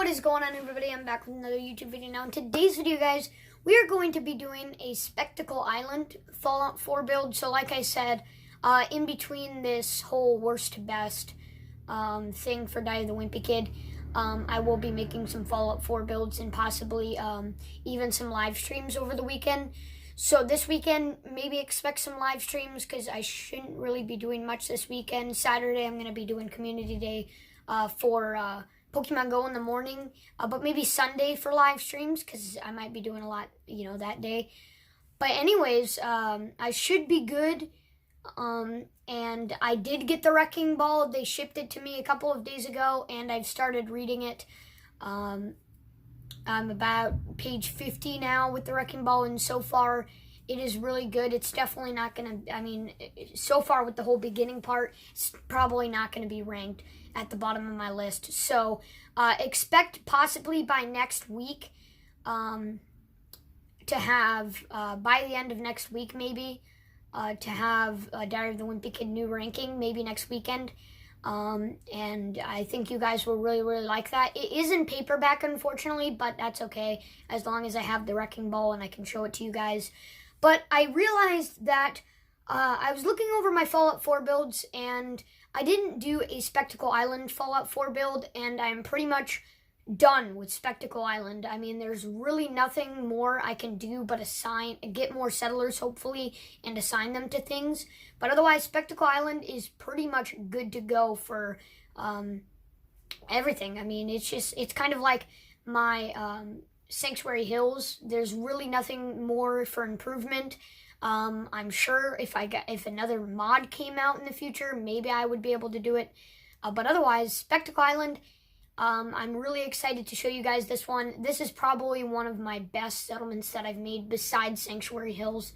What is going on, everybody? I'm back with another YouTube video now. In today's video, guys, we are going to be doing a Spectacle Island Fallout 4 build. So like I said, in between this whole worst to best thing for Die of the Wimpy Kid, I will be making some Fallout 4 builds and possibly even some live streams over the weekend. So this weekend, maybe expect some live streams because I shouldn't really be doing much this weekend. Saturday, I'm going to be doing Community Day for Pokemon Go in the morning, but maybe Sunday for live streams because I might be doing a lot, that day. But anyways, I should be good. And I did get the Wrecking Ball. They shipped it to me a couple of days ago, and I've started reading it. I'm about page 50 now with the Wrecking Ball, and so far it is really good. It's definitely not going to, so far with the whole beginning part, it's probably not going to be ranked at the bottom of my list. So expect possibly by next week to have, by the end of next week maybe, to have Diary of the Wimpy Kid new ranking, maybe next weekend. And I think you guys will really, really like that. It is in paperback, unfortunately, but that's okay, as long as I have the Wrecking Ball and I can show it to you guys. But I realized that I was looking over my Fallout 4 builds, and I didn't do a Spectacle Island Fallout 4 build, and I'm pretty much done with Spectacle Island. There's really nothing more I can do but get more settlers, hopefully, and assign them to things. But otherwise, Spectacle Island is pretty much good to go for everything. It's kind of like my Sanctuary Hills. There's really nothing more for improvement. I'm sure if another mod came out in the future, maybe I would be able to do it. But otherwise, Spectacle Island, I'm really excited to show you guys this one. This is probably one of my best settlements that I've made besides Sanctuary Hills.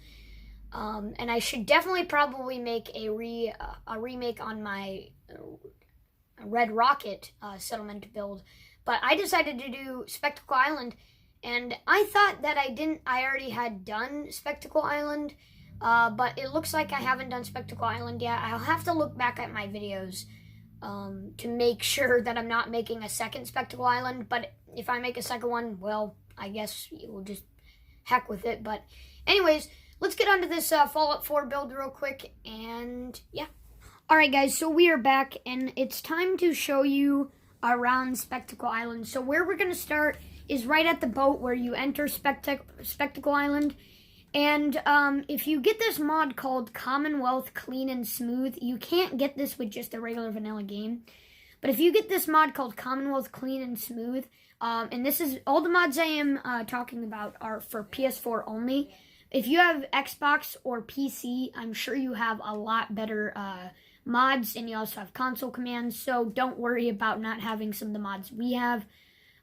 And I should definitely probably make a remake on my Red Rocket settlement build. But I decided to do Spectacle Island, and I thought that I already had done Spectacle Island, but it looks like I haven't done Spectacle Island yet. I'll have to look back at my videos to make sure that I'm not making a second Spectacle Island. But if I make a second one, well, I guess we'll just heck with it. But anyways, let's get onto this Fallout 4 build real quick, and yeah. Alright guys, so we are back, and it's time to show you around Spectacle Island. So where we're going to start is right at the boat where you enter Spectacle Island. And if you get this mod called Commonwealth Clean and Smooth, you can't get this with just a regular vanilla game. But if you get this mod called Commonwealth Clean and Smooth, and this is all the mods I am talking about are for PS4 only. If you have Xbox or PC, I'm sure you have a lot better mods, and you also have console commands, so don't worry about not having some of the mods we have.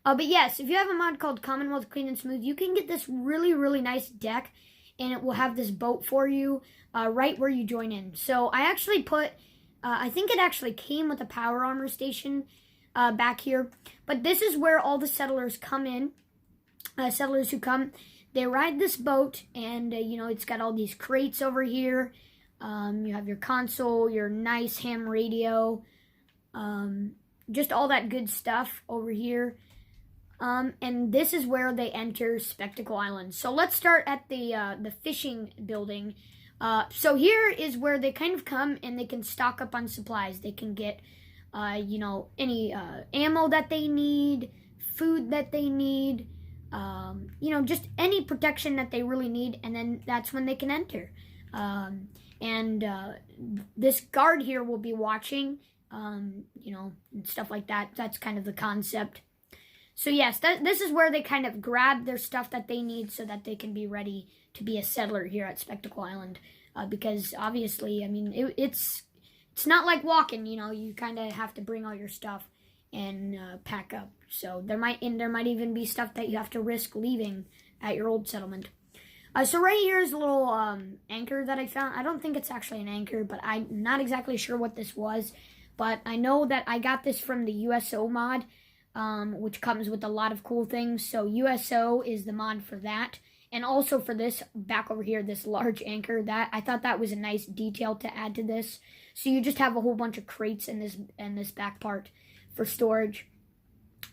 But yes, if you have a mod called Commonwealth Clean and Smooth, you can get this really, really nice deck, and it will have this boat for you right where you join in. So I actually put, I think it actually came with a power armor station back here, but this is where all the settlers come in. Settlers who come, they ride this boat, and it's got all these crates over here. You have your console, your nice ham radio, just all that good stuff over here. And this is where they enter Spectacle Island. So let's start at the fishing building. So here is where they kind of come and they can stock up on supplies. They can get, any ammo that they need, food that they need, just any protection that they really need. And then that's when they can enter. And this guard here will be watching, and stuff like that. That's kind of the concept. So yes, this is where they kind of grab their stuff that they need so that they can be ready to be a settler here at Spectacle Island. Because obviously, it's not like walking, you kind of have to bring all your stuff and pack up. So there might even be stuff that you have to risk leaving at your old settlement. So right here is a little anchor that I found. I don't think it's actually an anchor, but I'm not exactly sure what this was. But I know that I got this from the USO mod, which comes with a lot of cool things. So USO is the mod for that. And also for this back over here, this large anchor, that I thought that was a nice detail to add to this. So you just have a whole bunch of crates in this back part for storage.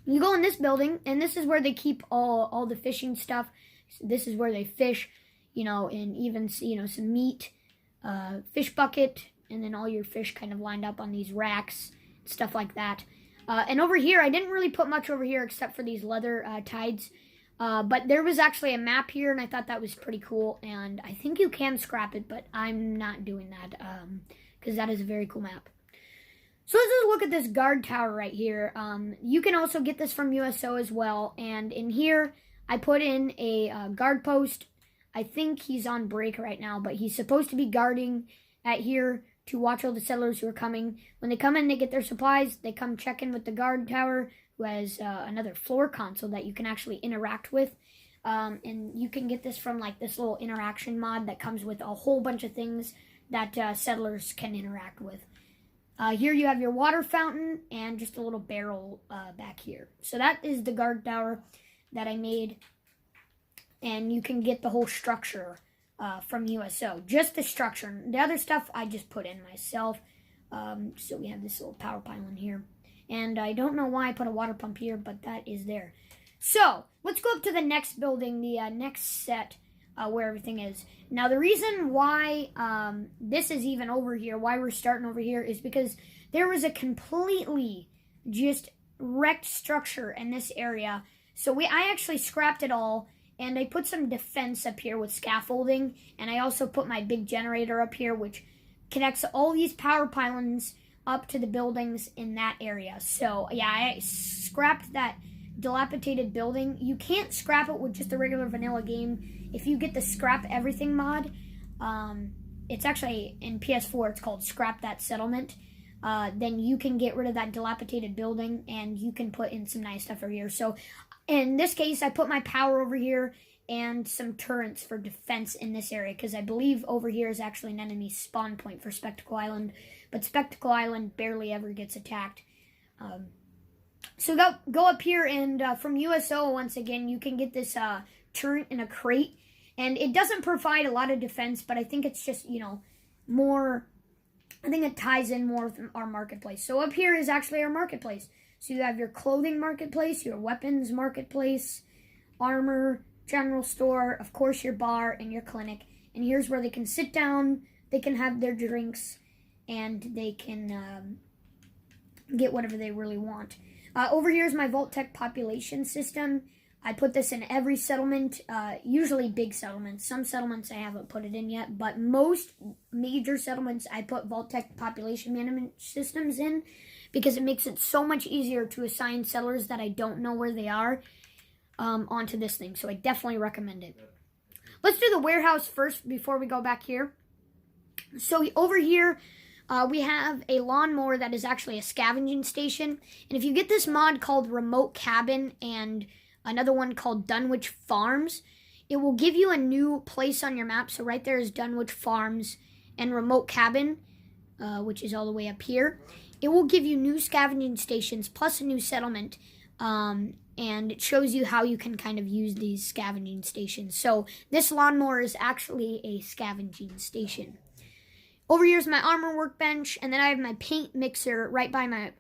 You go in this building, and this is where they keep all the fishing stuff. This is where they fish, and even, some meat, fish bucket, and then all your fish kind of lined up on these racks, stuff like that. And over here, I didn't really put much over here except for these leather tides. But there was actually a map here, and I thought that was pretty cool. And I think you can scrap it, but I'm not doing that because that is a very cool map. So let's just look at this guard tower right here. You can also get this from USO as well. And in here, I put in a guard post. I think he's on break right now, but he's supposed to be guarding at here to watch all the settlers who are coming. When they come in, they get their supplies. They come check in with the guard tower, who has another floor console that you can actually interact with. And you can get this from like this little interaction mod that comes with a whole bunch of things that settlers can interact with. Here you have your water fountain and just a little barrel back here. So that is the guard tower that I made. And you can get the whole structure from USO. Just the structure. The other stuff I just put in myself. So we have this little power pylon here. And I don't know why I put a water pump here, but that is there. So let's go up to the next building, the next set where everything is. Now the reason why this is even over here, why we're starting over here, is because there was a completely just wrecked structure in this area. So I actually scrapped it all, and I put some defense up here with scaffolding, and I also put my big generator up here, which connects all these power pylons up to the buildings in that area. So yeah, I scrapped that dilapidated building. You can't scrap it with just a regular vanilla game. If you get the scrap everything mod, it's actually in PS4, it's called Scrap That Settlement. Then you can get rid of that dilapidated building, and you can put in some nice stuff over here. So in this case, I put my power over here and some turrets for defense in this area, because I believe over here is actually an enemy spawn point for Spectacle Island, but Spectacle Island barely ever gets attacked. So go up here, and from USO, once again, you can get this turret in a crate, and it doesn't provide a lot of defense, but I think it's just, more, I think it ties in more with our marketplace. So up here is actually our marketplace. So you have your clothing marketplace, your weapons marketplace, armor, general store, of course your bar, and your clinic. And here's where they can sit down, they can have their drinks, and they can get whatever they really want. Over here is my Vault-Tec population system. I put this in every settlement, usually big settlements. Some settlements I haven't put it in yet, but most major settlements I put Vault-Tec population management systems in, because it makes it so much easier to assign settlers that I don't know where they are onto this thing. So I definitely recommend it. Let's do the warehouse first before we go back here. So over here, we have a lawnmower that is actually a scavenging station. And if you get this mod called Remote Cabin and another one called Dunwich Farms, it will give you a new place on your map. So right there is Dunwich Farms and Remote Cabin, which is all the way up here. It will give you new scavenging stations plus a new settlement. And it shows you how you can kind of use these scavenging stations. So this lawnmower is actually a scavenging station. Over here is my armor workbench, and then I have my paint mixer right by my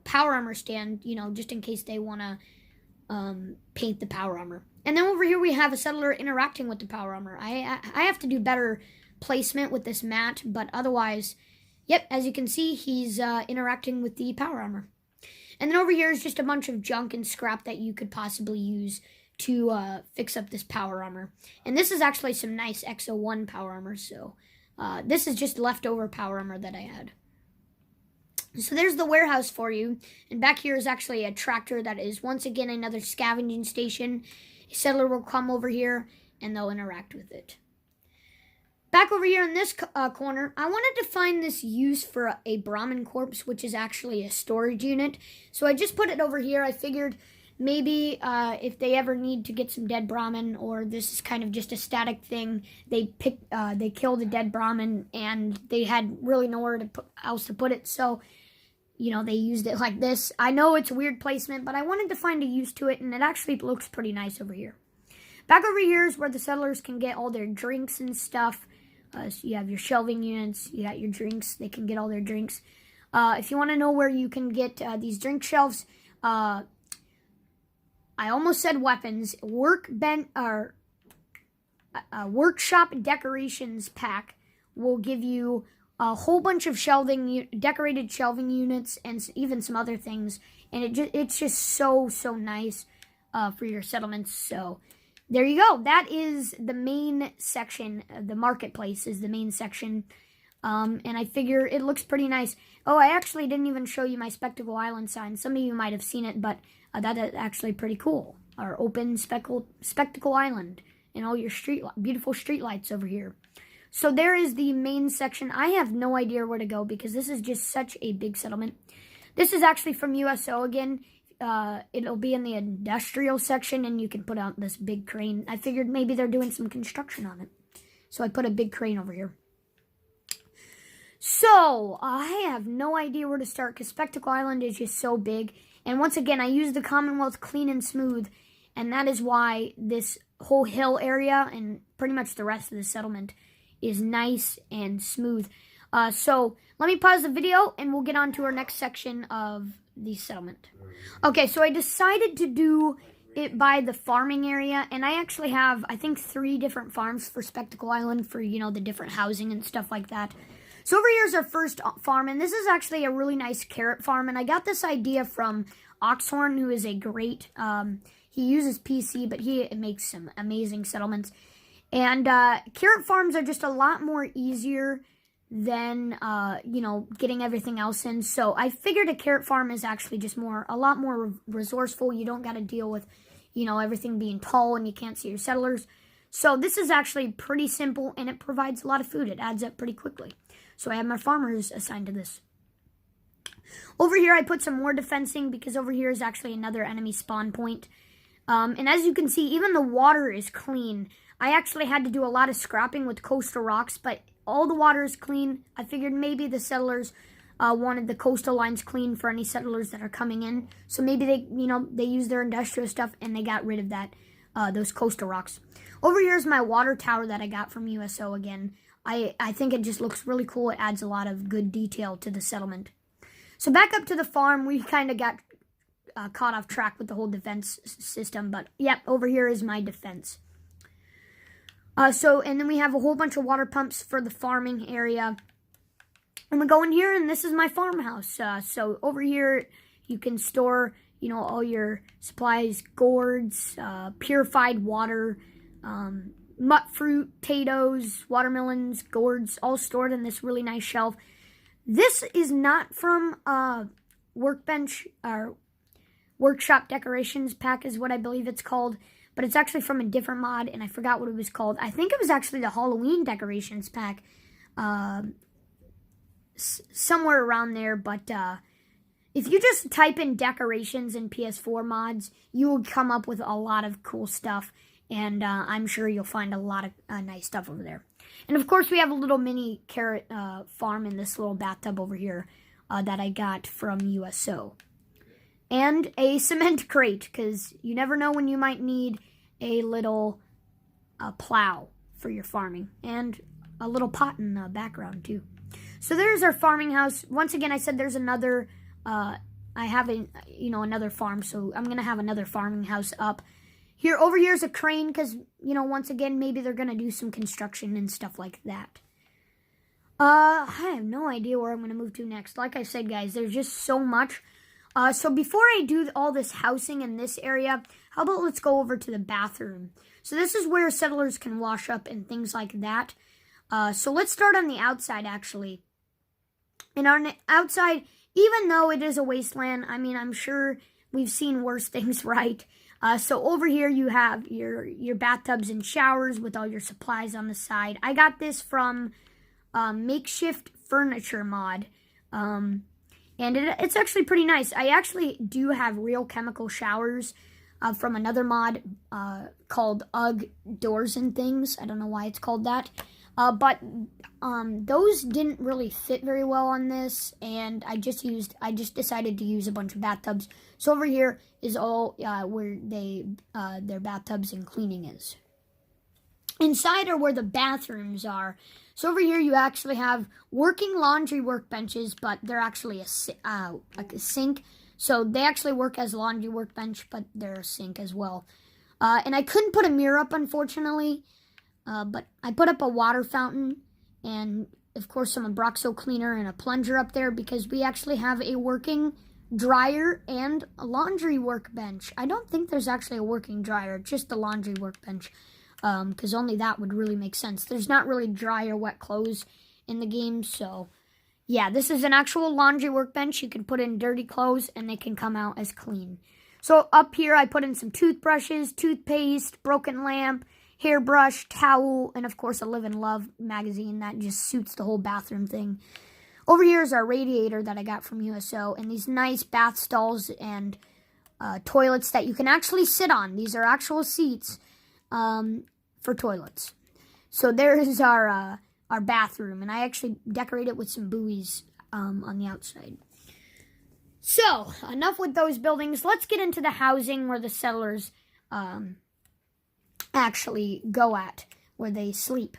power armor stand, just in case they want to paint the power armor. And then over here we have a settler interacting with the power armor. I have to do better placement with this mat, but otherwise, yep, as you can see, he's interacting with the power armor. And then over here is just a bunch of junk and scrap that you could possibly use to fix up this power armor. And this is actually some nice XO1 power armor, so this is just leftover power armor that I had. So there's the warehouse for you. And back here is actually a tractor that is, once again, another scavenging station. A settler will come over here, and they'll interact with it. Back over here in this corner, I wanted to find this use for a Brahmin corpse, which is actually a storage unit. So I just put it over here. I figured maybe if they ever need to get some dead Brahmin, or this is kind of just a static thing, they killed a dead Brahmin and they had really nowhere else to put it. So, they used it like this. I know it's a weird placement, but I wanted to find a use to it, and it actually looks pretty nice over here. Back over here is where the settlers can get all their drinks and stuff. So you have your shelving units, you got your drinks, they can get all their drinks. If you want to know where you can get these drink shelves, I almost said weapons. Workshop decorations pack will give you a whole bunch of decorated shelving units, and even some other things. And it's just so nice for your settlements. So there you go. That is the main section. The marketplace is the main section. And I figure it looks pretty nice. Oh, I actually didn't even show you my Spectacle Island sign. Some of you might have seen it, but that is actually pretty cool. Our open Spectacle Island and all your beautiful street lights over here. So there is the main section. I have no idea where to go because this is just such a big settlement. This is actually from USO again. It'll be in the industrial section, and you can put out this big crane. I figured maybe they're doing some construction on it. So I put a big crane over here. So, I have no idea where to start because Spectacle Island is just so big. And once again, I use the Commonwealth Clean and Smooth, and that is why this whole hill area and pretty much the rest of the settlement is nice and smooth. So, let me pause the video, and we'll get on to our next section of the settlement. Okay, so I decided to do it by the farming area, and I actually have, I think, 3 different farms for Spectacle Island for, you know, the different housing and stuff like that. So over here is our first farm, and this is actually a really nice carrot farm, and I got this idea from Oxhorn, who is a great, he uses PC, but he makes some amazing settlements. And carrot farms are just a lot more easier than, you know, getting everything else in. So I figured a carrot farm is actually just a lot more resourceful. You don't got to deal with, you know, everything being tall and you can't see your settlers. So this is actually pretty simple, and it provides a lot of food. It adds up pretty quickly. So I have my farmers assigned to this. Over here, I put some more defensing because over here is actually another enemy spawn point. And as you can see, even the water is clean. I actually had to do a lot of scrapping with coastal rocks, but all the water is clean. I figured maybe the settlers wanted the coastal lines clean for any settlers that are coming in. So maybe they, you know, they use their industrial stuff and they got rid of that, those coastal rocks. Over here is my water tower that I got from USO again. I think it just looks really cool. It adds a lot of good detail to the settlement. So back up to the farm, we kind of got caught off track with the whole defense system. But, yep, over here is my defense. And then we have a whole bunch of water pumps for the farming area. And we go in here, and this is my farmhouse. So over here, you can store, you know, all your supplies, gourds, purified water, mut fruit, potatoes, watermelons, gourds, all stored in this really nice shelf. This is not from Workbench or Workshop Decorations pack is what I believe it's called, but it's actually from a different mod, and I forgot what it was called. I think it was actually the Halloween Decorations pack, somewhere around there, but if you just type in decorations in PS4 mods, you will come up with a lot of cool stuff. And I'm sure you'll find a lot of nice stuff over there. And, of course, we have a little mini carrot farm in this little bathtub over here that I got from USO. And a cement crate, because you never know when you might need a little plow for your farming. And a little pot in the background, too. So there's our farming house. Once again, I said there's another, I have another farm, so I'm going to have another farming house up. Over here is a crane because, you know, once again, maybe they're going to do some construction and stuff like that. I have no idea where I'm going to move to next. Like I said, guys, there's just so much. So before I do all this housing in this area, how about let's go over to the bathroom. So this is where settlers can wash up and things like that. So let's start on the outside, actually. And on the outside, even though it is a wasteland, I mean, I'm sure we've seen worse things, right? So over here you have your bathtubs and showers with all your supplies on the side. I got this from Makeshift Furniture mod. And it's actually pretty nice. I actually do have real chemical showers from another mod called UGG Doors and Things. I don't know why it's called that. But those didn't really fit very well on this, and I just decided to use a bunch of bathtubs. So over here is all where their bathtubs and cleaning is. Inside are where the bathrooms are. So over here you actually have working laundry workbenches, but they're actually like a sink. So they actually work as a laundry workbench, but they're a sink as well. And I couldn't put a mirror up, unfortunately, but I put up a water fountain and, of course, some Abraxo cleaner and a plunger up there because we actually have a working dryer and a laundry workbench. I don't think there's actually a working dryer, just the laundry workbench, because only that would really make sense. There's not really dry or wet clothes in the game, so yeah, this is an actual laundry workbench. You can put in dirty clothes and they can come out as clean. So up here I put in some toothbrushes, toothpaste, broken lamp, hairbrush, towel, and of course a Live and Love magazine that just suits the whole bathroom thing. Over here is our radiator that I got from USO, and these nice bath stalls and toilets that you can actually sit on. These are actual seats for toilets. So there is our bathroom, and I actually decorate it with some buoys on the outside. So, enough with those buildings. Let's get into the housing where the settlers actually go at, where they sleep.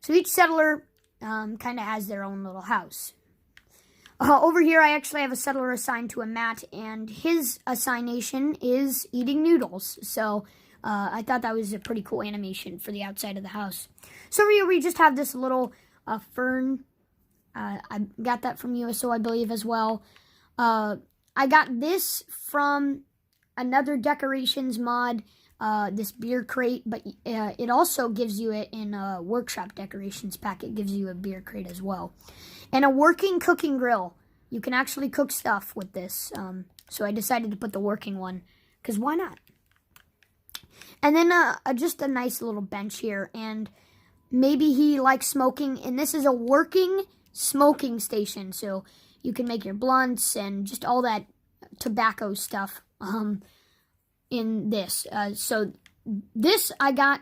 So each settler kind of has their own little house. Over here, I actually have a settler assigned to a Matt, and his assignation is eating noodles. So I thought that was a pretty cool animation for the outside of the house. So over here, we just have this little fern. I got that from USO, I believe, as well. I got this from another decorations mod, this beer crate, but it also gives you it in a workshop decorations pack. It gives you a beer crate as well. And a working cooking grill. You can actually cook stuff with this. So I decided to put the working one, because why not? And then just a nice little bench here. And maybe he likes smoking. And this is a working smoking station. So you can make your blunts and just all that tobacco stuff in this. So this I got,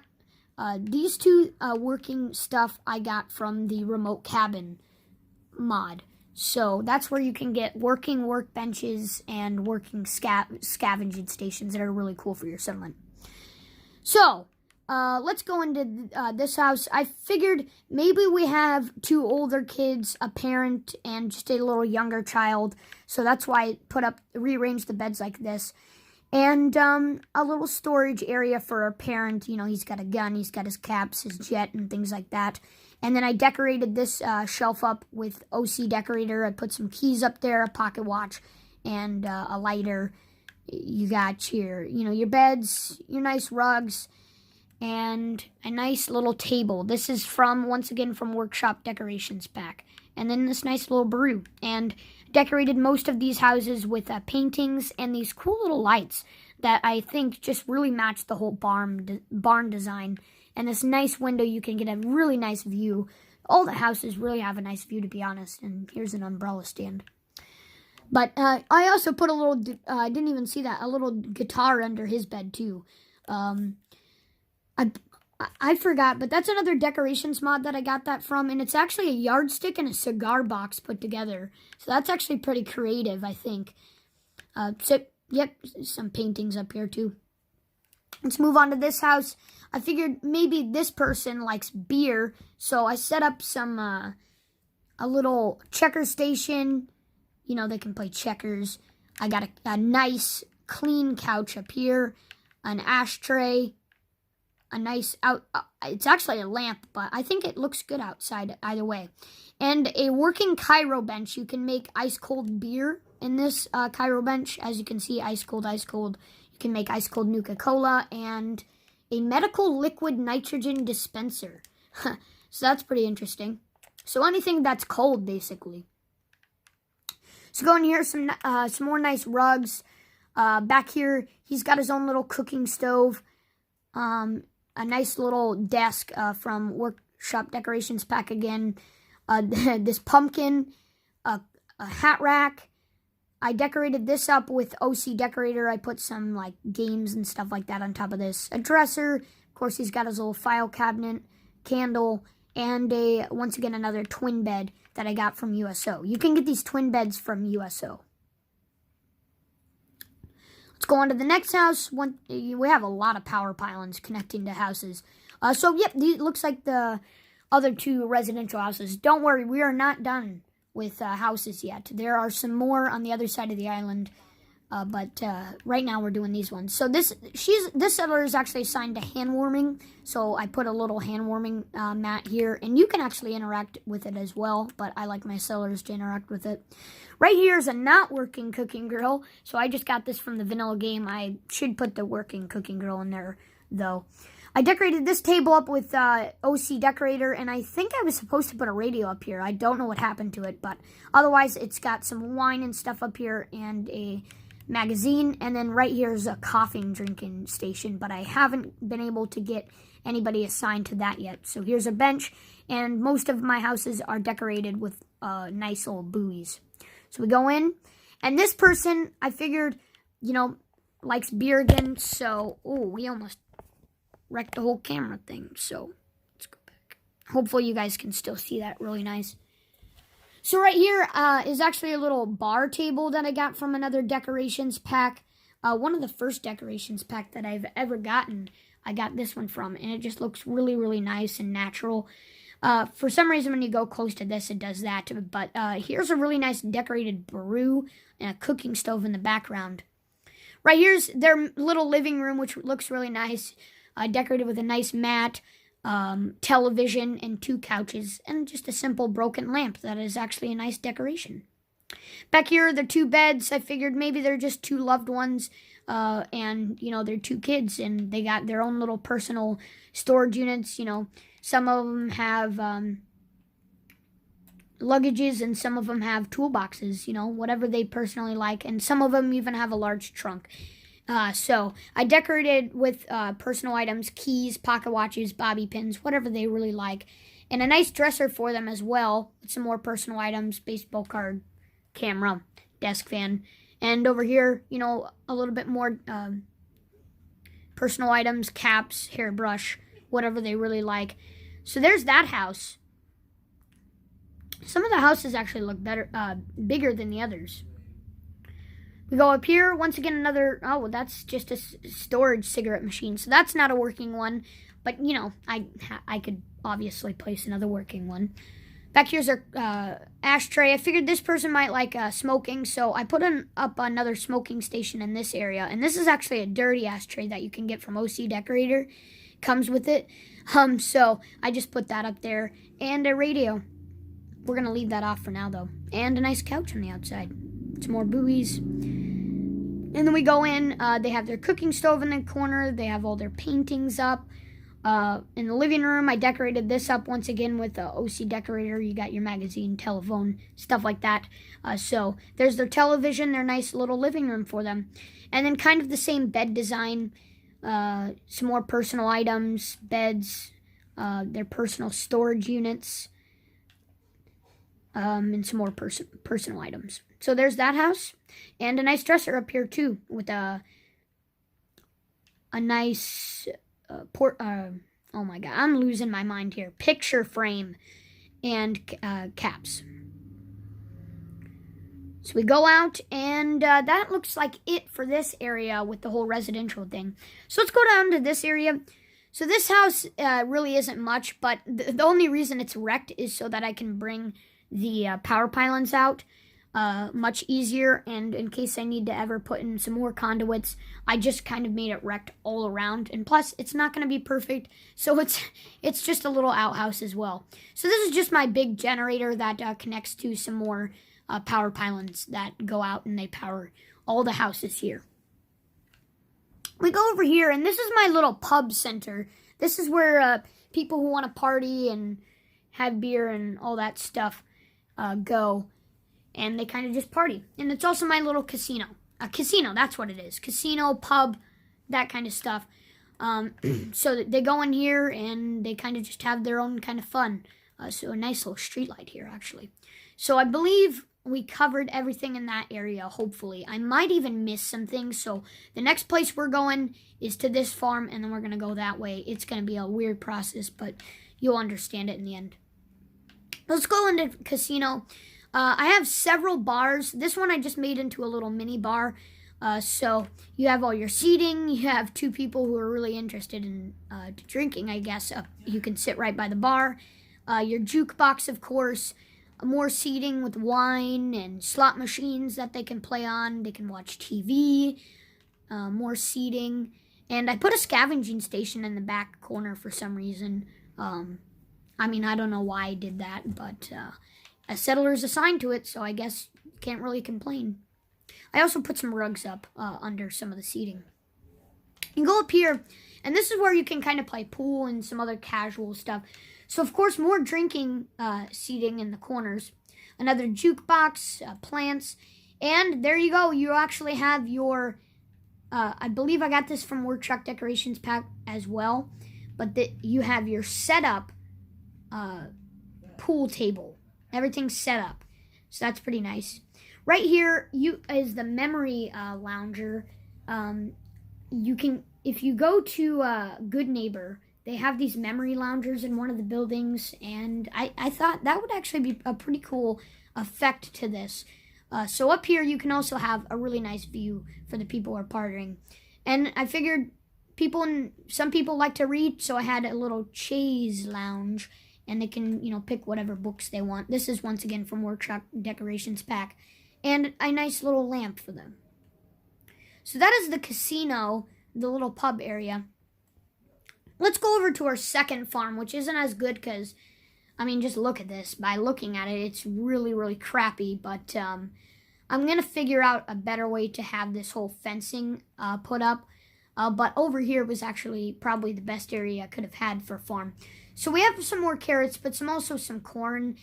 these two working stuff I got from the remote cabin mod. So that's where you can get working workbenches and working scavenging stations that are really cool for your settlement. So let's go into this house. I figured maybe we have two older kids, a parent, and just a little younger child. So that's why I rearranged the beds like this. And a little storage area for our parent. You know, he's got a gun, he's got his caps, his jet, and things like that. And then I decorated this shelf up with OC decorator. I put some keys up there, a pocket watch, and a lighter. You got your beds, your nice rugs, and a nice little table. This is once again from Workshop Decorations Pack. And then this nice little brew. And decorated most of these houses with paintings and these cool little lights that I think just really match the whole barn design. And this nice window, you can get a really nice view. All the houses really have a nice view, to be honest. And here's an umbrella stand. But I also put a little, I didn't even see that, a little guitar under his bed too. I forgot, but that's another decorations mod that I got that from. And it's actually a yardstick and a cigar box put together. So that's actually pretty creative, I think. Yep, some paintings up here too. Let's move on to this house. I figured maybe this person likes beer, so I set up a little checker station. You know, they can play checkers. I got a nice, clean couch up here, an ashtray, a nice it's actually a lamp, but I think it looks good outside either way. And a working Cairo bench. You can make ice-cold beer in this Cairo bench. As you can see, ice-cold, ice-cold. You can make ice-cold Nuka-Cola and a medical liquid nitrogen dispenser. So that's pretty interesting. So anything that's cold, basically. So going here, some more nice rugs. Back here, he's got his own little cooking stove. A nice little desk from Workshop Decorations Pack again. This pumpkin, a hat rack. I decorated this up with OC decorator. I put some like games and stuff like that on top of this. A dresser. Of course, he's got his little file cabinet, candle, and once again another twin bed that I got from USO. You can get these twin beds from USO. Let's go on to the next house. We have a lot of power pylons connecting to houses. So, yep, it looks like the other two residential houses. Don't worry, we are not done with houses yet. There are some more on the other side of the island. But right now we're doing these ones. So this settler is actually assigned to hand warming. So I put a little hand warming mat here, and you can actually interact with it as well. But I like my settlers to interact with it. Right here is a not working cooking grill. So I just got this from the vanilla game. I should put the working cooking grill in there though. I decorated this table up with OC decorator, and I think I was supposed to put a radio up here. I don't know what happened to it, but otherwise it's got some wine and stuff up here and a magazine, and then right here is a coffee and drinking station, but I haven't been able to get anybody assigned to that yet. So here's a bench, and most of my houses are decorated with nice old buoys. So we go in, and this person, I figured, you know, likes beer again, so, oh, we almost wrecked the whole camera thing, so let's go back. Hopefully you guys can still see that really nice. So right here is actually a little bar table that I got from another decorations pack. One of the first decorations pack that I've ever gotten, I got this one from, and it just looks really, really nice and natural. For some reason, when you go close to this, it does that. But here's a really nice decorated brew and a cooking stove in the background. Right here's their little living room, which looks really nice. Decorated with a nice mat, television, and 2 couches, and just a simple broken lamp that is actually a nice decoration. Back here are the 2 beds. I figured maybe they're just 2 loved ones, and, you know, they're 2 kids, and they got their own little personal storage units. You know, some of them have luggages, and some of them have toolboxes, you know, whatever they personally like, and some of them even have a large trunk. So I decorated with personal items, keys, pocket watches, bobby pins, whatever they really like. And a nice dresser for them as well, with some more personal items, baseball card, camera, desk fan. And over here, you know, a little bit more personal items, caps, hairbrush, whatever they really like. So there's that house. Some of the houses actually look better, bigger than the others. We go up here, once again another, oh, that's just a storage cigarette machine. So that's not a working one, but, you know, I could obviously place another working one. Back here's our ashtray. I figured this person might like smoking, so I put up another smoking station in this area. And this is actually a dirty ashtray that you can get from OC Decorator. Comes with it. So I just put that up there. And a radio. We're going to leave that off for now, though. And a nice couch on the outside. Some more buoys. And then we go in. They have their cooking stove in the corner. They have all their paintings up. In the living room, I decorated this up once again with the OC Decorator. You got your magazine, telephone, stuff like that. So there's their television, their nice little living room for them. And then kind of the same bed design. Some more personal items, beds, their personal storage units. And some more personal items. So there's that house, and a nice dresser up here too, with a nice oh my god, I'm losing my mind here. Picture frame and caps. So we go out, and that looks like it for this area with the whole residential thing. So let's go down to this area. So this house really isn't much, but the only reason it's wrecked is so that I can bring the power pylons out much easier, and in case I need to ever put in some more conduits, I just kind of made it wrecked all around. And plus, it's not going to be perfect, so it's just a little outhouse as well. So this is just my big generator that connects to some more power pylons that go out, and they power all the houses here. We go over here, and this is my little pub center. This is where people who want to party and have beer and all that stuff go, and they kind of just party. And it's also my little casino. A casino, that's what it is. Casino, pub, that kind of stuff. So they go in here, and they kind of just have their own kind of fun. So a nice little street light here, actually. So I believe we covered everything in that area, hopefully. I might even miss some things. So the next place we're going is to this farm, and then we're going to go that way. It's going to be a weird process, but you'll understand it in the end. Let's go into casino. I have several bars. This one I just made into a little mini bar. So you have all your seating. You have 2 people who are really interested in drinking, I guess. You can sit right by the bar. Your jukebox, of course. more seating with wine and slot machines that they can play on. They can watch TV, more seating. And I put a scavenging station in the back corner for some reason. I mean, I don't know why I did that, but a settler is assigned to it, so I guess can't really complain. I also put some rugs up under some of the seating. You can go up here, and this is where you can kind of play pool and some other casual stuff. So, of course, more drinking seating in the corners. Another jukebox, plants, and there you go. You actually have your, I believe I got this from Work Truck Decorations Pack as well, but you have your setup pool table. Everything's set up, so that's pretty nice. Right here is the memory lounger. You can, if you go to Good Neighbor, they have these memory loungers in one of the buildings, and I thought that would actually be a pretty cool effect to this. So up here, you can also have a really nice view for the people who are partying. And I figured some people like to read, so I had a little chaise lounge, and they can, pick whatever books they want. This is, once again, from Work Truck Decorations Pack. And a nice little lamp for them. So that is the casino, the little pub area. Let's go over to our second farm, which isn't as good because, just look at this. By looking at it, it's really, really crappy. But I'm going to figure out a better way to have this whole fencing put up. But over here was actually probably the best area I could have had for a farm. So we have some more carrots, but also some corn.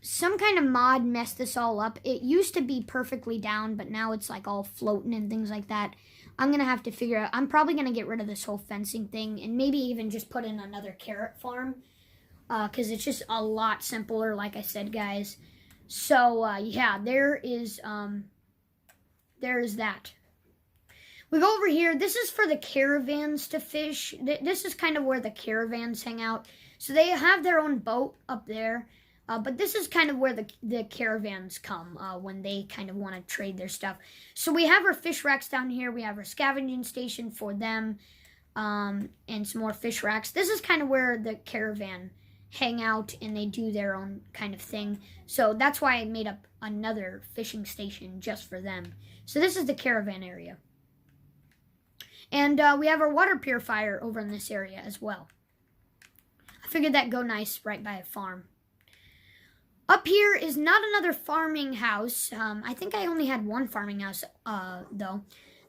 Some kind of mod messed this all up. It used to be perfectly down, but now it's like all floating and things like that. I'm going to have to figure out, I'm probably going to get rid of this whole fencing thing and maybe even just put in another carrot farm. Because it's just a lot simpler, like I said, guys. So, yeah, there's that. We go over here. This is for the caravans to fish. This is kind of where the caravans hang out. So they have their own boat up there. But this is kind of where the caravans come when they kind of want to trade their stuff. So we have our fish racks down here. We have our scavenging station for them and some more fish racks. This is kind of where the caravan hang out and they do their own kind of thing. So that's why I made up another fishing station just for them. So this is the caravan area. And we have our water purifier over in this area as well. I figured that'd go nice right by a farm. Up here is not another farming house. I think I only had one farming house, though.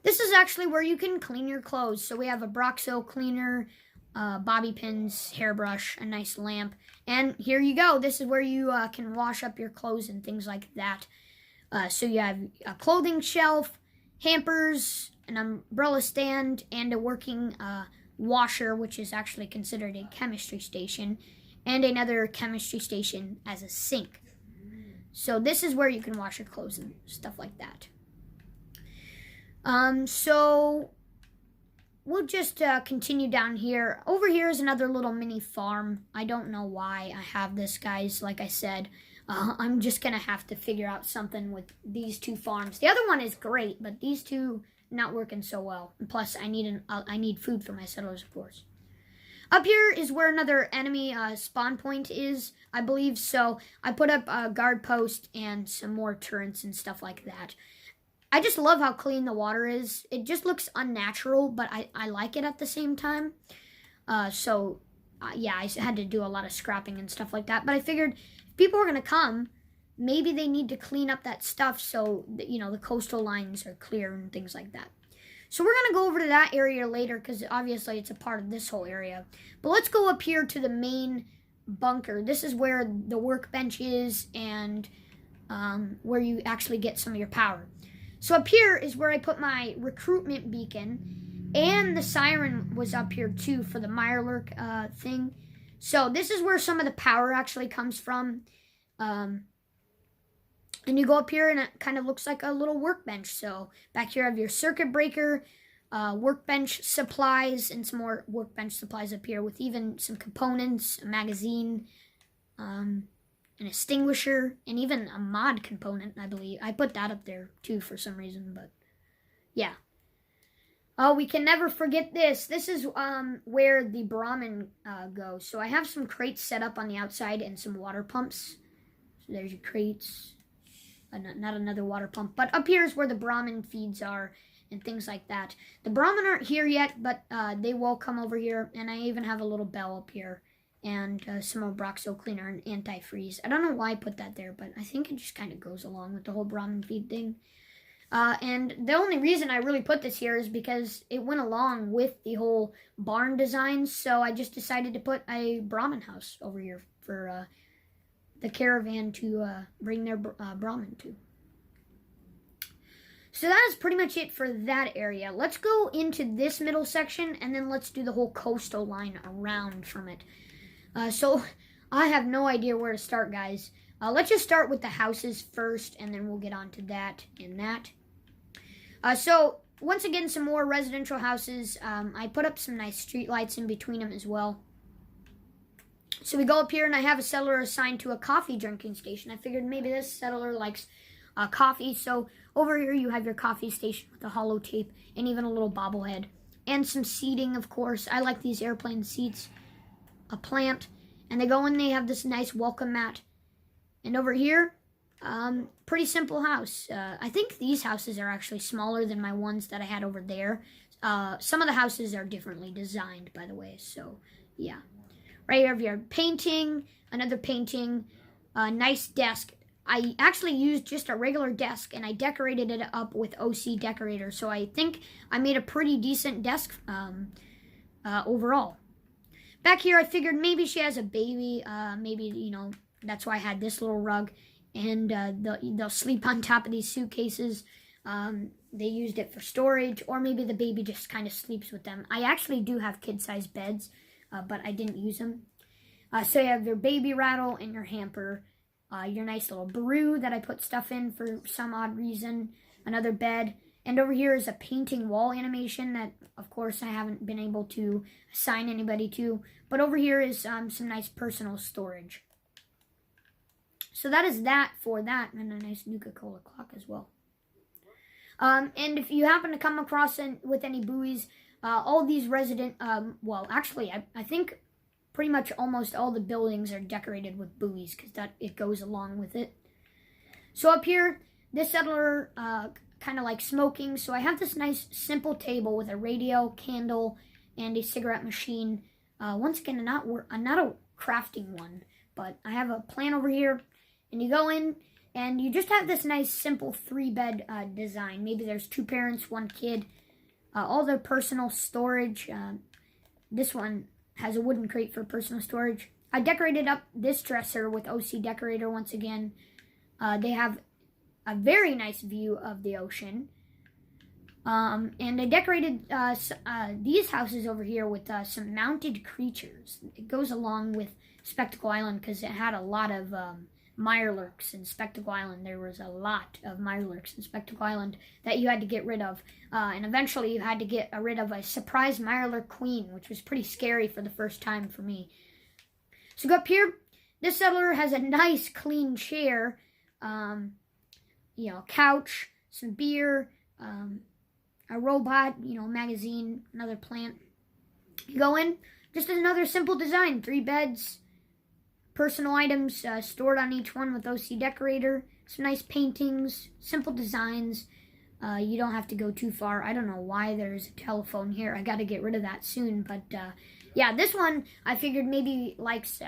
This is actually where you can clean your clothes. So we have a Broxo cleaner, bobby pins, hairbrush, a nice lamp. And here you go. This is where you can wash up your clothes and things like that. So you have a clothing shelf, hampers, an umbrella stand, and a working washer, which is actually considered a chemistry station. And another chemistry station as a sink. So this is where you can wash your clothes and stuff like that. So we'll just continue down here. Over here is another little mini farm. I don't know why I have this, guys. Like I said, I'm just going to have to figure out something with these two farms. The other one is great, but these two not working so well. And plus, I need food for my settlers, of course. Up here is where another enemy spawn point is, I believe. So I put up a guard post and some more turrets and stuff like that. I just love how clean the water is. It just looks unnatural, but I like it at the same time. Yeah, I had to do a lot of scrapping and stuff like that. But I figured if people are going to come, maybe they need to clean up that stuff so that, the coastal lines are clear and things like that. So we're going to go over to that area later because obviously it's a part of this whole area. But let's go up here to the main bunker. This is where the workbench is and where you actually get some of your power. So up here is where I put my recruitment beacon, and the siren was up here too for the Mirelurk thing. So this is where some of the power actually comes from. And you go up here and it kind of looks like a little workbench. So back here you have your circuit breaker, workbench supplies, and some more workbench supplies up here with even some components, a magazine, an extinguisher, and even a mod component, I believe. I put that up there too for some reason, but yeah. Oh, we can never forget this. This is where the Brahmin goes. So I have some crates set up on the outside and some water pumps. there's your crates. Not another water pump. But up here is where the Brahmin feeds are and things like that. The Brahmin aren't here yet, but they will come over here. And I even have a little bell up here. And some more Broxo cleaner and antifreeze. I don't know why I put that there, but I think it just kind of goes along with the whole Brahmin feed thing. And the only reason I really put this here is because it went along with the whole barn design. So I just decided to put a Brahmin house over here for the caravan to bring their Brahmin to. So that is pretty much it for that area. Let's go into this middle section, and then let's do the whole coastal line around from it. So I have no idea where to start, guys. Let's just start with the houses first, and then we'll get on to that and that. So once again, some more residential houses. I put up some nice street lights in between them as well. So we go up here, and I have a settler assigned to a coffee drinking station. I figured maybe this settler likes coffee. So over here you have your coffee station with a hollow tape and even a little bobblehead. And some seating, of course. I like these airplane seats. A plant. And they go in, they have this nice welcome mat. And over here, pretty simple house. I think these houses are actually smaller than my ones that I had over there. Some of the houses are differently designed, by the way. So, yeah. Right here, we have painting, another painting, a nice desk. I actually used just a regular desk, and I decorated it up with OC decorator. So I think I made a pretty decent desk overall. Back here, I figured maybe she has a baby. Maybe, you know, that's why I had this little rug. And they'll sleep on top of these suitcases. They used it for storage, or maybe the baby just kind of sleeps with them. I actually do have kid-sized beds, but I didn't use them. So you have your baby rattle and your hamper. Your nice little brew that I put stuff in for some odd reason. Another bed. And over here is a painting wall animation that, of course, I haven't been able to assign anybody to. But over here is some nice personal storage. So that is that for that. And a nice Nuka-Cola clock as well. And if you happen to come across with any buoys, all these well, actually, I think pretty much almost all the buildings are decorated with buoys because it goes along with it. So up here, this settler kind of like smoking. So I have this nice simple table with a radio, candle, and a cigarette machine. Once again, not a crafting one, but I have a plan over here. And you go in, and you just have this nice simple 3-bed design. Maybe there's 2 parents, 1 kid. All their personal storage. This one has a wooden crate for personal storage. I decorated up this dresser with OC decorator once again. They have a very nice view of the ocean. And I decorated these houses over here with some mounted creatures. It goes along with Spectacle Island because it had a lot of mirelurks in Spectacle Island. There was a lot of mirelurks in Spectacle Island that you had to get rid of. And eventually you had to get rid of a surprise mirelurk queen, which was pretty scary for the first time for me. So go up here. This settler has a nice clean chair, you know, couch, some beer, a robot, you know, magazine, another plant. You go in, just another simple design, 3 beds, personal items stored on each one with OC decorator, some nice paintings, simple designs. You don't have to go too far. I don't know why there's a telephone here. I got to get rid of that soon, but yeah, this one I figured maybe likes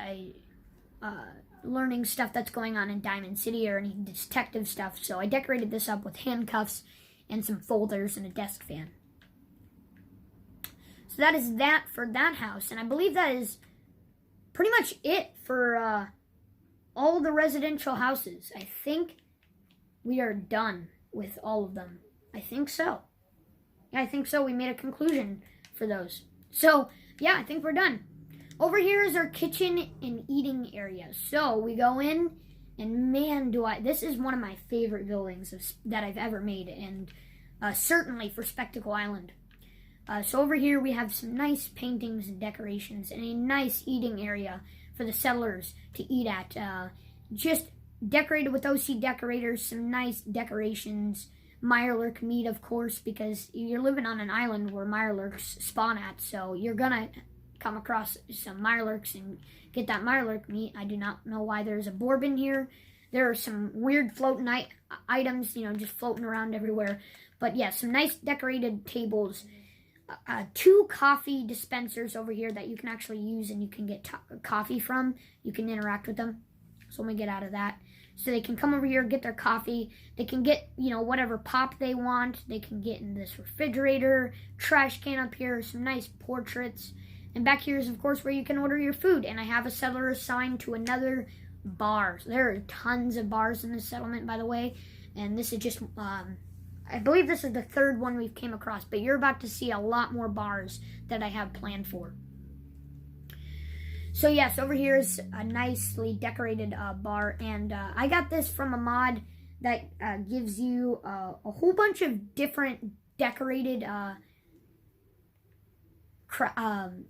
learning stuff that's going on in Diamond City or any detective stuff. So I decorated this up with handcuffs and some folders and a desk fan. So that is that for that house. And I believe that is pretty much it for all the residential houses. I think we are done with all of them. I think so. Yeah, I think so. We made a conclusion for those. So, yeah, I think we're done. Over here is our kitchen and eating area. So we go in, and man, this is one of my favorite buildings that I've ever made, and certainly for Spectacle Island. So over here we have some nice paintings and decorations, and a nice eating area for the settlers to eat at. Just decorated with OC decorators, some nice decorations, mirelurk meat, of course, because you're living on an island where mirelurks spawn at, so you're gonna come across some mirelurks and get that mirelurk meat. I do not know why there's a bourbon here. There are some weird floating items, just floating around everywhere. But yeah, some nice decorated tables. 2 coffee dispensers over here that you can actually use and you can get coffee from. You can interact with them. So let me get out of that. So they can come over here, get their coffee. They can get, whatever pop they want. They can get in this refrigerator, trash can up here, some nice portraits. And back here is, of course, where you can order your food. And I have a settler assigned to another bar. So there are tons of bars in this settlement, by the way. And this is just, I believe this is the 3rd one we've came across. But you're about to see a lot more bars that I have planned for. So yes, over here is a nicely decorated bar. And I got this from a mod that gives you a whole bunch of different decorated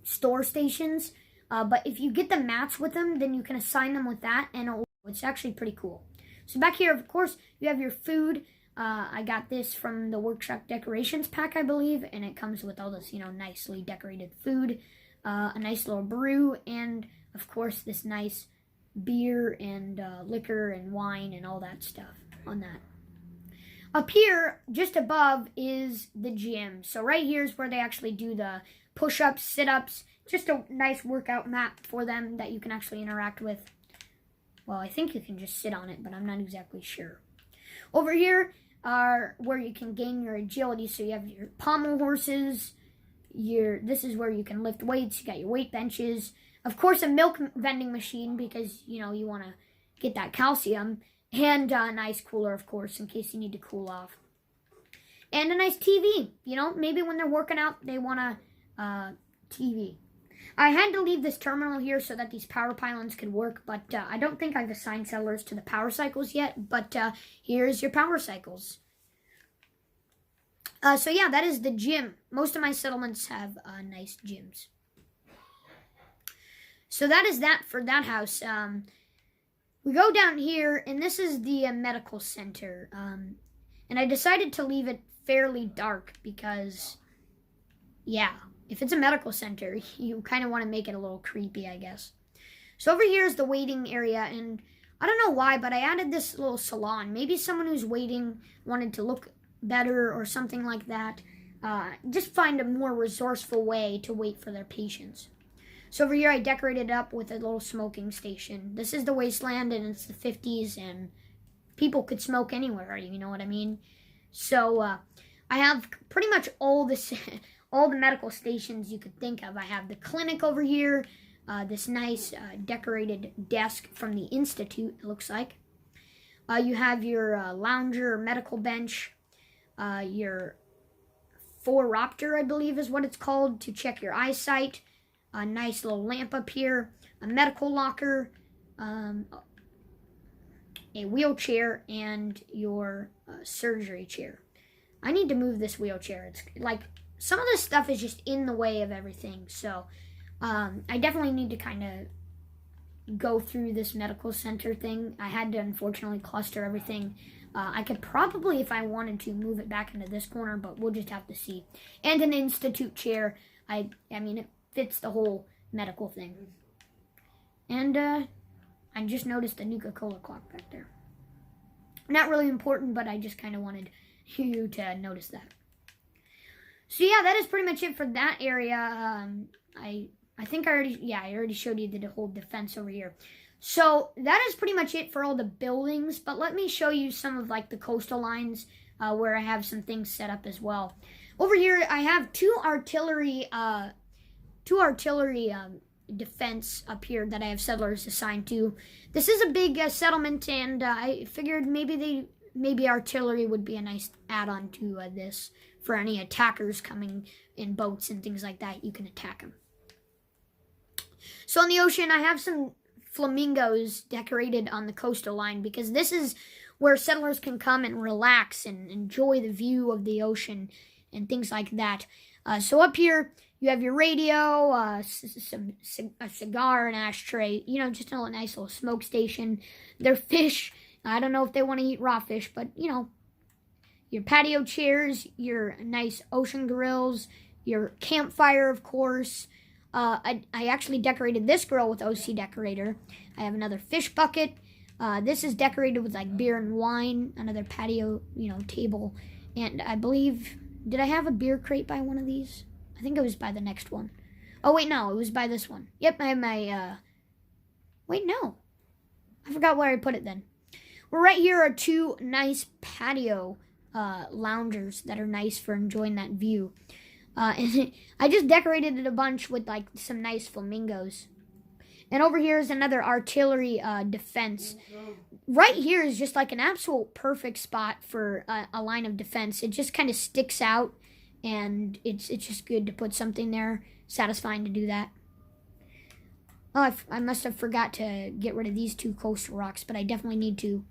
store stations. But if you get the mats with them, then you can assign them with that. And it's actually pretty cool. So back here, of course, you have your food. I got this from the Workshop Decorations pack, I believe. And it comes with all this, nicely decorated food. A nice little brew, and of course this nice beer and liquor and wine and all that stuff on that. Up here, just above, is the gym. So right here is where they actually do the push-ups, sit-ups, just a nice workout mat for them that you can actually interact with. Well, I think you can just sit on it, but I'm not exactly sure. Over here are where you can gain your agility. So you have your pommel horses. This is where you can lift weights. You got your weight benches. Of course, a milk vending machine because, you want to get that calcium. And an ice cooler, of course, in case you need to cool off. And a nice TV. Maybe when they're working out, they want a TV. I had to leave this terminal here so that these power pylons could work, but I don't think I've assigned settlers to the power cycles yet. But here's your power cycles. So yeah, that is the gym. Most of my settlements have nice gyms. So that is that for that house. We go down here, and this is the medical center. And I decided to leave it fairly dark because, yeah, if it's a medical center, you kind of want to make it a little creepy, I guess. So over here is the waiting area, and I don't know why, but I added this little salon. Maybe someone who's waiting wanted to look better or something like that. Just find a more resourceful way to wait for their patients. So over here I decorated up with a little smoking station. This is the wasteland and it's the 50s and people could smoke anywhere, you know what I mean? So I have pretty much all the medical stations you could think of. I have the clinic over here, this nice decorated desk from the Institute, it looks like. You have your lounger or medical bench. Your Phoropter, I believe is what it's called, to check your eyesight. A nice little lamp up here. A medical locker. A wheelchair. And your surgery chair. I need to move this wheelchair. It's like, some of this stuff is just in the way of everything. So, I definitely need to kind of go through this medical center thing. I had to, unfortunately, cluster everything. I could probably, if I wanted to, move it back into this corner, but we'll just have to see. And an institute chair. I mean, it fits the whole medical thing. And I just noticed the Nuka-Cola clock back there. Not really important, but I just kind of wanted you to notice that. So yeah, that is pretty much it for that area. I think I already showed you the whole defense over here. So that is pretty much it for all the buildings, but let me show you some of like the coastal lines where I have some things set up as well. Over here I have two artillery defense up here that I have settlers assigned to. This is a big settlement, and I figured maybe artillery would be a nice add-on to this for any attackers coming in boats and things like that. You can attack them. So on the ocean, I have some flamingos decorated on the coastal line because this is where settlers can come and relax and enjoy the view of the ocean and things like that. So up here, you have your radio, a cigar, an ashtray, just a nice little smoke station. Their fish, I don't know if they want to eat raw fish, but, your patio chairs, your nice ocean grills, your campfire, of course. I actually decorated this grill with OC Decorator. I have another fish bucket. This is decorated with like beer and wine, another patio, table. And I believe, did I have a beer crate by one of these? I think it was by the next one. Oh, wait, no, it was by this one. Yep, I have my, wait, no. I forgot where I put it then. Well, right here are two nice patio loungers that are nice for enjoying that view. And I just decorated it a bunch with like some nice flamingos. And over here is another artillery defense. Right here is just like an absolute perfect spot for a line of defense. It just kind of sticks out, and it's just good to put something there. Satisfying to do that. Oh, I must have forgot to get rid of these two coastal rocks, but I definitely need to.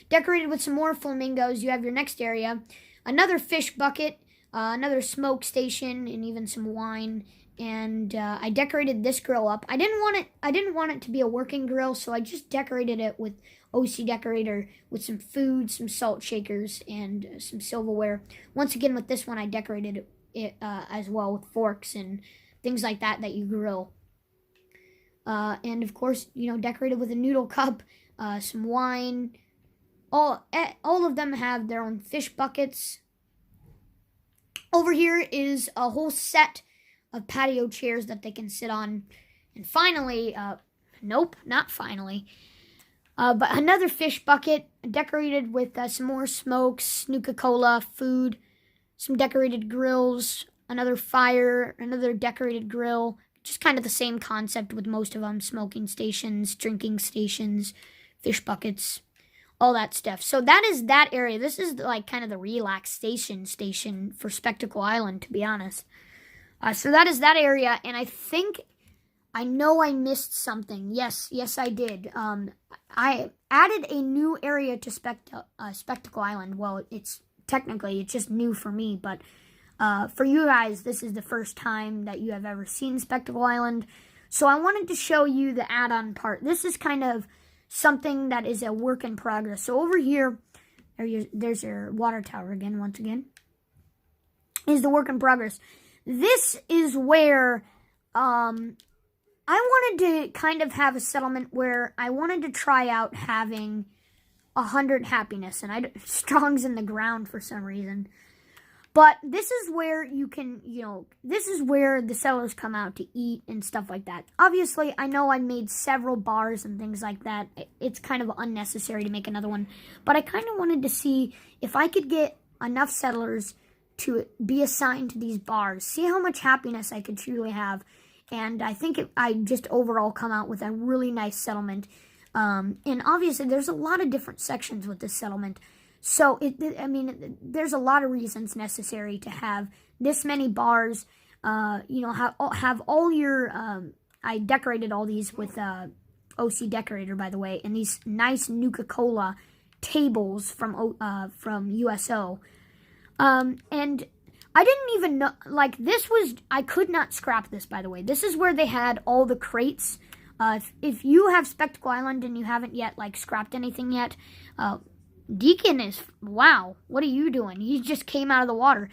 Decorated with some more flamingos, you have your next area. Another fish bucket, another smoke station, and even some wine. And I decorated this grill up. I didn't want it to be a working grill, so I just decorated it with OC decorator with some food, some salt shakers, and some silverware. Once again, with this one, I decorated it as well with forks and things like that you grill. And of course, decorated with a noodle cup, some wine. All of them have their own fish buckets. Over here is a whole set of patio chairs that they can sit on. And finally, nope, not finally, but another fish bucket decorated with some more smokes, Nuka-Cola, food, some decorated grills, another fire, another decorated grill. Just kind of the same concept with most of them. Smoking stations, drinking stations, fish buckets, all that stuff. So that is that area. This is like kind of the relaxation station for Spectacle Island, to be honest. So that is that area, and I know I missed something. Yes, I did. I added a new area to Spectacle Island. Well, it's just new for me, but for you guys, this is the first time that you have ever seen Spectacle Island. So I wanted to show you the add-on part. This is kind of something that is a work in progress. So over here, there's your water tower again, once again, is the work in progress. This is where I wanted to kind of have a settlement where I wanted to try out having 100 happiness, and strong's in the ground for some reason. But this is where you can, this is where the settlers come out to eat and stuff like that. Obviously, I know I made several bars and things like that. It's kind of unnecessary to make another one. But I kind of wanted to see if I could get enough settlers to be assigned to these bars. See how much happiness I could truly have. And I think I just overall come out with a really nice settlement. And obviously, there's a lot of different sections with this settlement. So, there's a lot of reasons necessary to have this many bars. Have all your... I decorated all these with OC Decorator, by the way, and these nice Nuka-Cola tables from USO. And I didn't even know... I could not scrap this, by the way. This is where they had all the crates. If you have Spectacle Island and you haven't yet, scrapped anything yet... Deacon is, wow, what are you doing? He just came out of the water.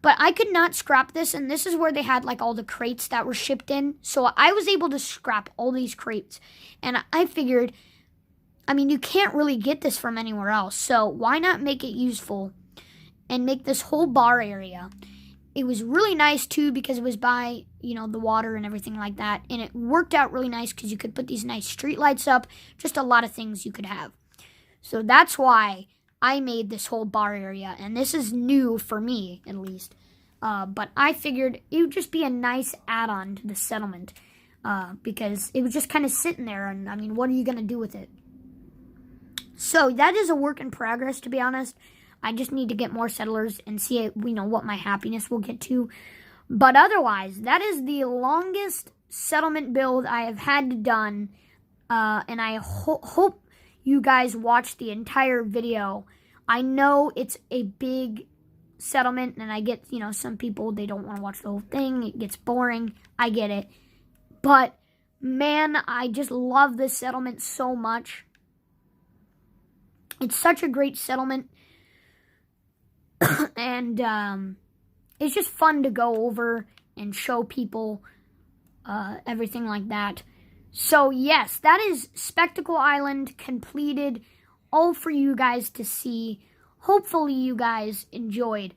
But I could not scrap this, and this is where they had, all the crates that were shipped in. So I was able to scrap all these crates. And I figured, you can't really get this from anywhere else. So why not make it useful and make this whole bar area? It was really nice, too, because it was by, the water and everything like that. And it worked out really nice because you could put these nice street lights up. Just a lot of things you could have. So that's why I made this whole bar area, and this is new for me, at least. But I figured it would just be a nice add-on to the settlement, because it was just kind of sitting there, and, what are you going to do with it? So that is a work in progress, to be honest. I just need to get more settlers and see, what my happiness will get to. But otherwise, that is the longest settlement build I have had done, and I hope you guys watch the entire video. I know it's a big settlement, and I get, some people, they don't want to watch the whole thing. It gets boring. I get it. But, man, I just love this settlement so much. It's such a great settlement. And, it's just fun to go over and show people everything like that. So yes, that is Spectacle Island completed, all for you guys to see. Hopefully you guys enjoyed.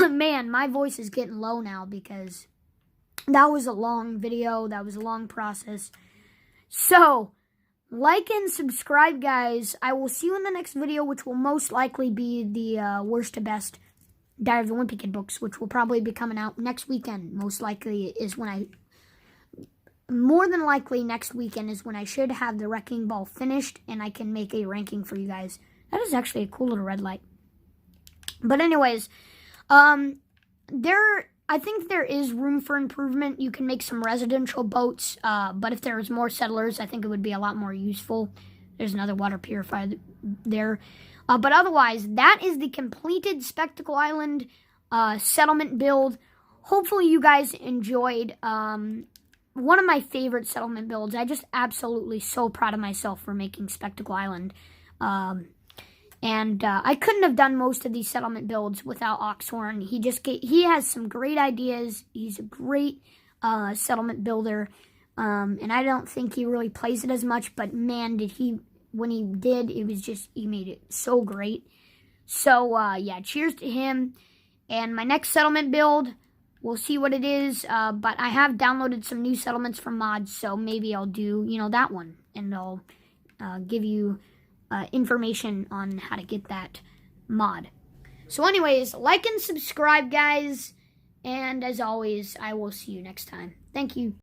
Man, my voice is getting low now because that was a long video. That was a long process. So, like and subscribe, guys. I will see you in the next video, which will most likely be the worst to best Diary of the Wimpy Kid Books, which will probably be coming out next weekend. More than likely next weekend is when I should have the Wrecking Ball finished, and I can make a ranking for you guys. That is actually a cool little red light. But anyways, I think there is room for improvement. You can make some residential boats, but if there was more settlers, I think it would be a lot more useful. There's another water purifier there. But otherwise, that is the completed Spectacle Island settlement build. Hopefully you guys enjoyed. One of my favorite settlement builds. I just absolutely so proud of myself for making Spectacle Island. I couldn't have done most of these settlement builds without Oxhorn. He has some great ideas. He's a great settlement builder. And I don't think he really plays it as much, but man, when he did, he made it so great. So, yeah, cheers to him. And my next settlement build, we'll see what it is, but I have downloaded some new settlements from mods, so maybe I'll do, that one, and I'll give you information on how to get that mod. So anyways, like and subscribe, guys, and as always, I will see you next time. Thank you.